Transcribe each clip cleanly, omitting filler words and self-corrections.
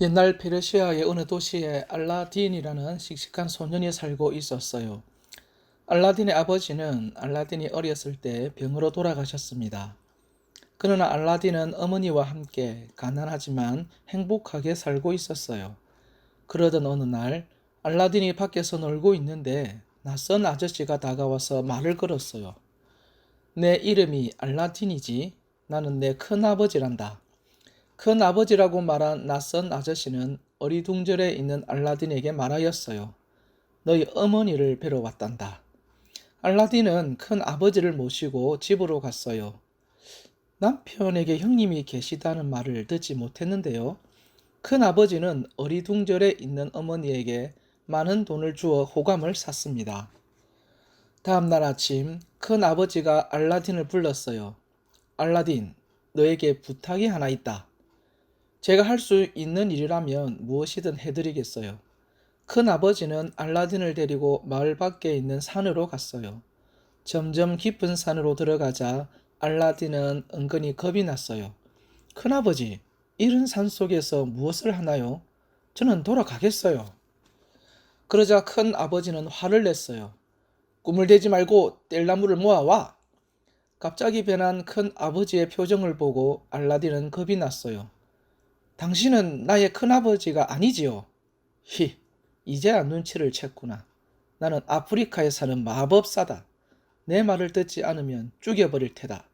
옛날 페르시아의 어느 도시에 알라딘이라는 씩씩한 소년이 살고 있었어요. 알라딘의 아버지는 알라딘이 어렸을 때 병으로 돌아가셨습니다. 그러나 알라딘은 어머니와 함께 가난하지만 행복하게 살고 있었어요. 그러던 어느 날 알라딘이 밖에서 놀고 있는데 낯선 아저씨가 다가와서 말을 걸었어요. 내 이름이 알라딘이지. 나는 내 큰아버지란다. 큰아버지라고 말한 낯선 아저씨는 어리둥절해 있는 알라딘에게 말하였어요. 너희 어머니를 뵈러 왔단다. 알라딘은 큰아버지를 모시고 집으로 갔어요. 남편에게 형님이 계시다는 말을 듣지 못했는데요. 큰아버지는 어리둥절해 있는 어머니에게 많은 돈을 주어 호감을 샀습니다. 다음 날 아침 큰아버지가 알라딘을 불렀어요. 알라딘, 너에게 부탁이 하나 있다. 제가 할 수 있는 일이라면 무엇이든 해드리겠어요. 큰아버지는 알라딘을 데리고 마을 밖에 있는 산으로 갔어요. 점점 깊은 산으로 들어가자 알라딘은 은근히 겁이 났어요. 큰아버지, 이른 산 속에서 무엇을 하나요? 저는 돌아가겠어요. 그러자 큰아버지는 화를 냈어요. 꿈을 대지 말고 뗄나무를 모아와. 갑자기 변한 큰아버지의 표정을 보고 알라딘은 겁이 났어요. 당신은 나의 큰아버지가 아니지요. 히, 이제야 눈치를 챘구나. 나는 아프리카에 사는 마법사다. 내 말을 듣지 않으면 죽여버릴 테다.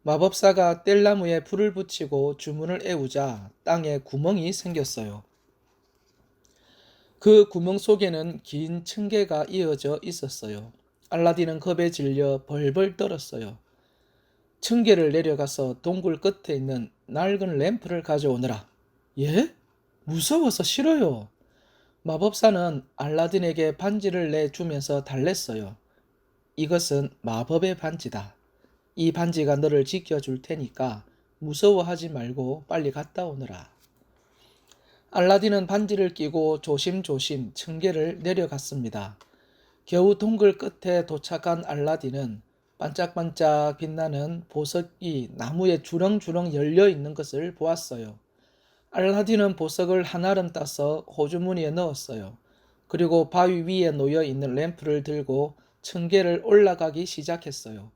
마법사가 뗄나무에 불을 붙이고 주문을 애우자 땅에 구멍이 생겼어요. 그 구멍 속에는 긴 층계가 이어져 있었어요. 알라딘은 겁에 질려 벌벌 떨었어요. 층계를 내려가서 동굴 끝에 있는 낡은 램프를 가져오너라. 예? 무서워서 싫어요. 마법사는 알라딘에게 반지를 내주면서 달랬어요. 이것은 마법의 반지다. 이 반지가 너를 지켜줄 테니까 무서워하지 말고 빨리 갔다 오너라. 알라딘은 반지를 끼고 조심조심 층계를 내려갔습니다. 겨우 동굴 끝에 도착한 알라딘은 반짝반짝 빛나는 보석이 나무에 주렁주렁 열려 있는 것을 보았어요. 알라딘은 보석을 한알은 따서 호주머니에 넣었어요. 그리고 바위 위에 놓여 있는 램프를 들고 층계를 올라가기 시작했어요.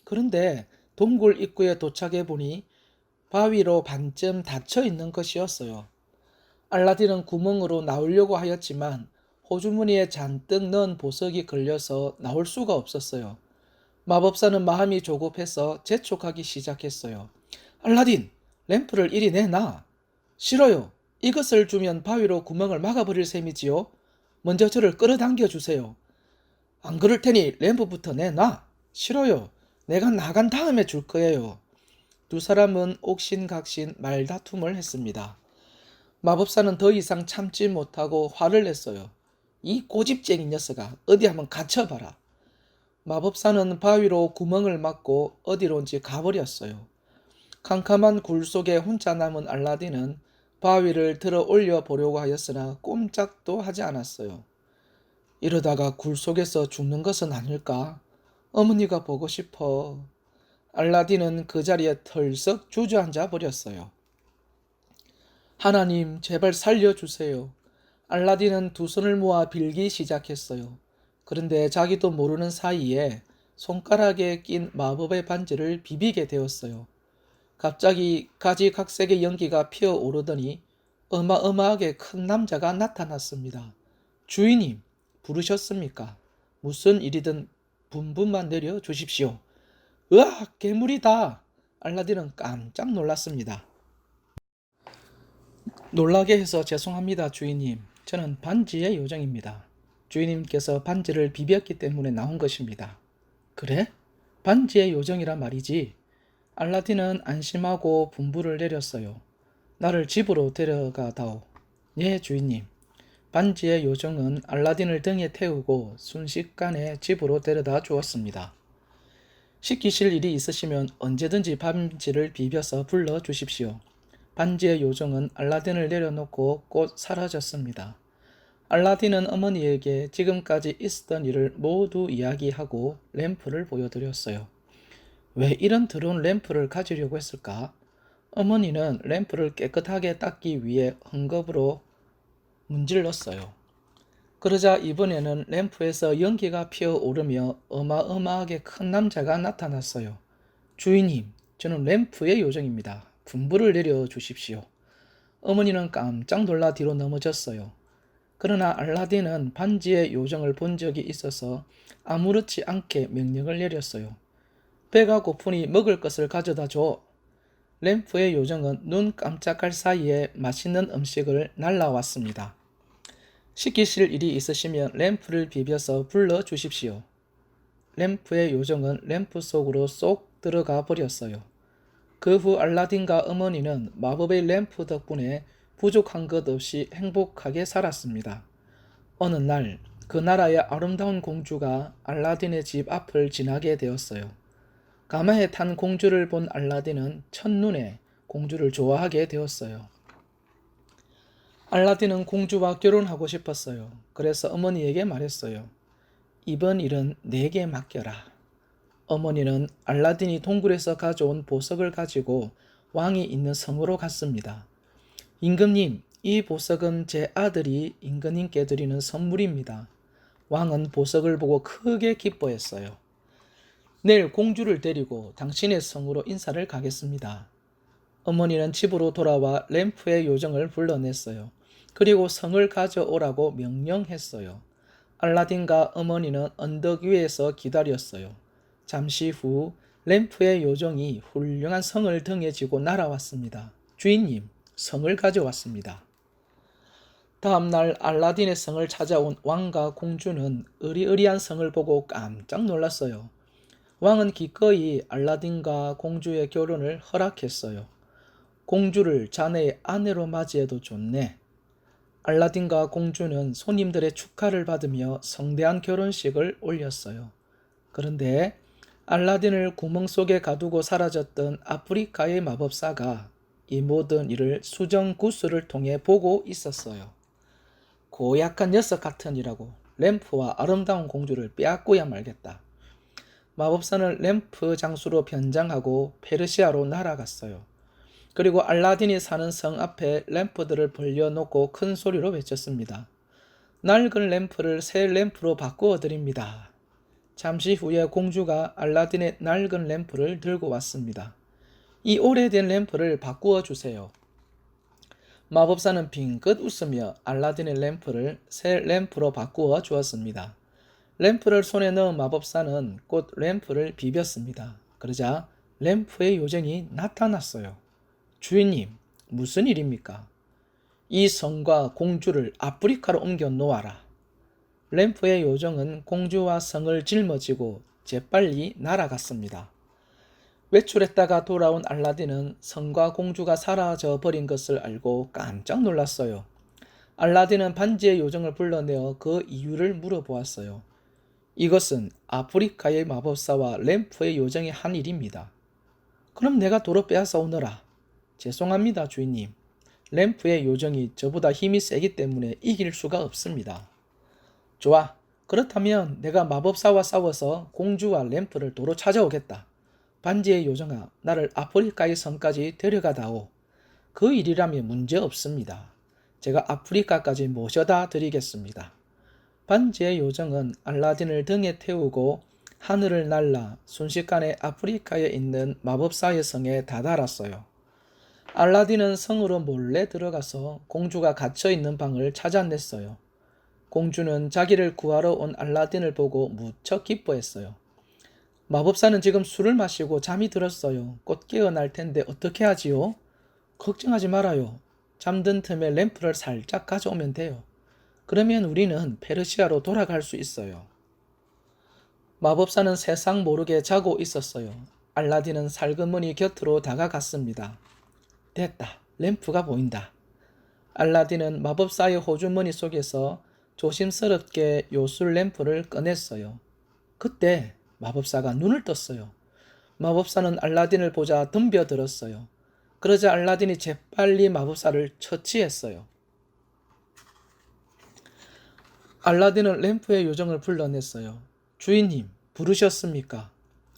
그런데 동굴 입구에 도착해 보니 바위로 반쯤 닫혀 있는 것이었어요. 알라딘은 구멍으로 나오려고 하였지만 호주머니에 잔뜩 넣은 보석이 걸려서 나올 수가 없었어요. 마법사는 마음이 조급해서 재촉하기 시작했어요. 알라딘, 램프를 이리 내놔. 싫어요. 이것을 주면 바위로 구멍을 막아버릴 셈이지요. 먼저 저를 끌어당겨 주세요. 안 그럴 테니 램프부터 내놔. 싫어요. 내가 나간 다음에 줄 거예요. 두 사람은 옥신각신 말다툼을 했습니다. 마법사는 더 이상 참지 못하고 화를 냈어요. 이 고집쟁이 녀석아, 어디 한번 갇혀봐라. 마법사는 바위로 구멍을 막고 어디론지 가버렸어요. 캄캄한 굴 속에 혼자 남은 알라딘은 바위를 들어 올려 보려고 하였으나 꼼짝도 하지 않았어요. 이러다가 굴 속에서 죽는 것은 아닐까? 어머니가 보고 싶어. 알라딘은 그 자리에 털썩 주저앉아 버렸어요. 하나님, 제발 살려주세요. 알라딘은 두 손을 모아 빌기 시작했어요. 그런데 자기도 모르는 사이에 손가락에 낀 마법의 반지를 비비게 되었어요. 갑자기 가지각색의 연기가 피어오르더니 어마어마하게 큰 남자가 나타났습니다. 주인님, 부르셨습니까? 무슨 일이든 분분만 내려 주십시오. 으악, 괴물이다! 알라딘은 깜짝 놀랐습니다. 놀라게 해서 죄송합니다, 주인님. 저는 반지의 요정입니다. 주인님께서 반지를 비볐기 때문에 나온 것입니다. 그래? 반지의 요정이라 말이지. 알라딘은 안심하고 분부를 내렸어요. 나를 집으로 데려가다오. 예, 주인님. 반지의 요정은 알라딘을 등에 태우고 순식간에 집으로 데려다 주었습니다. 시키실 일이 있으시면 언제든지 반지를 비벼서 불러주십시오. 반지의 요정은 알라딘을 내려놓고 곧 사라졌습니다. 알라딘은 어머니에게 지금까지 있었던 일을 모두 이야기하고 램프를 보여드렸어요. 왜 이런 더러운 램프를 가지려고 했을까? 어머니는 램프를 깨끗하게 닦기 위해 헝겊으로 문질렀어요. 그러자 이번에는 램프에서 연기가 피어오르며 어마어마하게 큰 남자가 나타났어요. 주인님, 저는 램프의 요정입니다. 분부를 내려주십시오. 어머니는 깜짝 놀라 뒤로 넘어졌어요. 그러나 알라딘은 반지의 요정을 본 적이 있어서 아무렇지 않게 명령을 내렸어요. 배가 고프니 먹을 것을 가져다 줘. 램프의 요정은 눈 깜짝할 사이에 맛있는 음식을 날라왔습니다. 시키실 일이 있으시면 램프를 비벼서 불러주십시오. 램프의 요정은 램프 속으로 쏙 들어가 버렸어요. 그 후 알라딘과 어머니는 마법의 램프 덕분에 부족한 것 없이 행복하게 살았습니다. 어느 날 그 나라의 아름다운 공주가 알라딘의 집 앞을 지나게 되었어요. 가마에 탄 공주를 본 알라딘은 첫눈에 공주를 좋아하게 되었어요. 알라딘은 공주와 결혼하고 싶었어요. 그래서 어머니에게 말했어요. 이번 일은 내게 맡겨라. 어머니는 알라딘이 동굴에서 가져온 보석을 가지고 왕이 있는 성으로 갔습니다. 임금님, 이 보석은 제 아들이 임금님께 드리는 선물입니다. 왕은 보석을 보고 크게 기뻐했어요. 내일 공주를 데리고 당신의 성으로 인사를 가겠습니다. 어머니는 집으로 돌아와 램프의 요정을 불러냈어요. 그리고 성을 가져오라고 명령했어요. 알라딘과 어머니는 언덕 위에서 기다렸어요. 잠시 후 램프의 요정이 훌륭한 성을 등에 지고 날아왔습니다. 주인님, 성을 가져왔습니다. 다음 날 알라딘의 성을 찾아온 왕과 공주는 으리으리한 성을 보고 깜짝 놀랐어요. 왕은 기꺼이 알라딘과 공주의 결혼을 허락했어요. 공주를 자네의 아내로 맞이해도 좋네. 알라딘과 공주는 손님들의 축하를 받으며 성대한 결혼식을 올렸어요. 그런데 알라딘을 구멍 속에 가두고 사라졌던 아프리카의 마법사가 이 모든 일을 수정구슬을 통해 보고 있었어요. 고약한 녀석 같으니라고 램프와 아름다운 공주를 빼앗고야 말겠다. 마법사는 램프 장수로 변장하고 페르시아로 날아갔어요. 그리고 알라딘이 사는 성 앞에 램프들을 벌려놓고 큰 소리로 외쳤습니다. 낡은 램프를 새 램프로 바꾸어 드립니다. 잠시 후에 공주가 알라딘의 낡은 램프를 들고 왔습니다. 이 오래된 램프를 바꾸어 주세요. 마법사는 빙긋 웃으며 알라딘의 램프를 새 램프로 바꾸어 주었습니다. 램프를 손에 넣은 마법사는 곧 램프를 비볐습니다. 그러자 램프의 요정이 나타났어요. 주인님, 무슨 일입니까? 이 성과 공주를 아프리카로 옮겨 놓아라. 램프의 요정은 공주와 성을 짊어지고 재빨리 날아갔습니다. 외출했다가 돌아온 알라딘은 성과 공주가 사라져 버린 것을 알고 깜짝 놀랐어요. 알라딘은 반지의 요정을 불러내어 그 이유를 물어보았어요. 이것은 아프리카의 마법사와 램프의 요정이 한 일입니다. 그럼 내가 도로 빼앗아 오너라. 죄송합니다, 주인님. 램프의 요정이 저보다 힘이 세기 때문에 이길 수가 없습니다. 좋아. 그렇다면 내가 마법사와 싸워서 공주와 램프를 도로 찾아오겠다. 반지의 요정아, 나를 아프리카의 성까지 데려가다오. 그 일이라면 문제 없습니다. 제가 아프리카까지 모셔다 드리겠습니다. 반지의 요정은 알라딘을 등에 태우고 하늘을 날라 순식간에 아프리카에 있는 마법사의 성에 다다랐어요. 알라딘은 성으로 몰래 들어가서 공주가 갇혀있는 방을 찾아냈어요. 공주는 자기를 구하러 온 알라딘을 보고 무척 기뻐했어요. 마법사는 지금 술을 마시고 잠이 들었어요. 곧 깨어날 텐데 어떻게 하지요? 걱정하지 말아요. 잠든 틈에 램프를 살짝 가져오면 돼요. 그러면 우리는 페르시아로 돌아갈 수 있어요. 마법사는 세상 모르게 자고 있었어요. 알라딘은 살그머니 곁으로 다가갔습니다. 됐다. 램프가 보인다. 알라딘은 마법사의 호주머니 속에서 조심스럽게 요술 램프를 꺼냈어요. 그때 마법사가 눈을 떴어요. 마법사는 알라딘을 보자 덤벼들었어요. 그러자 알라딘이 재빨리 마법사를 처치했어요. 알라딘은 램프의 요정을 불러냈어요. 주인님, 부르셨습니까?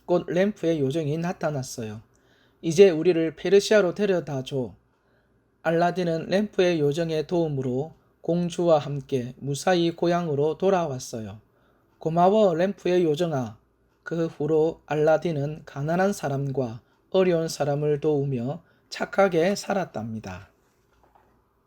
곧 램프의 요정이 나타났어요. 이제 우리를 페르시아로 데려다 줘. 알라딘은 램프의 요정의 도움으로 공주와 함께 무사히 고향으로 돌아왔어요. 고마워, 램프의 요정아. 그 후로 알라딘은 가난한 사람과 어려운 사람을 도우며 착하게 살았답니다.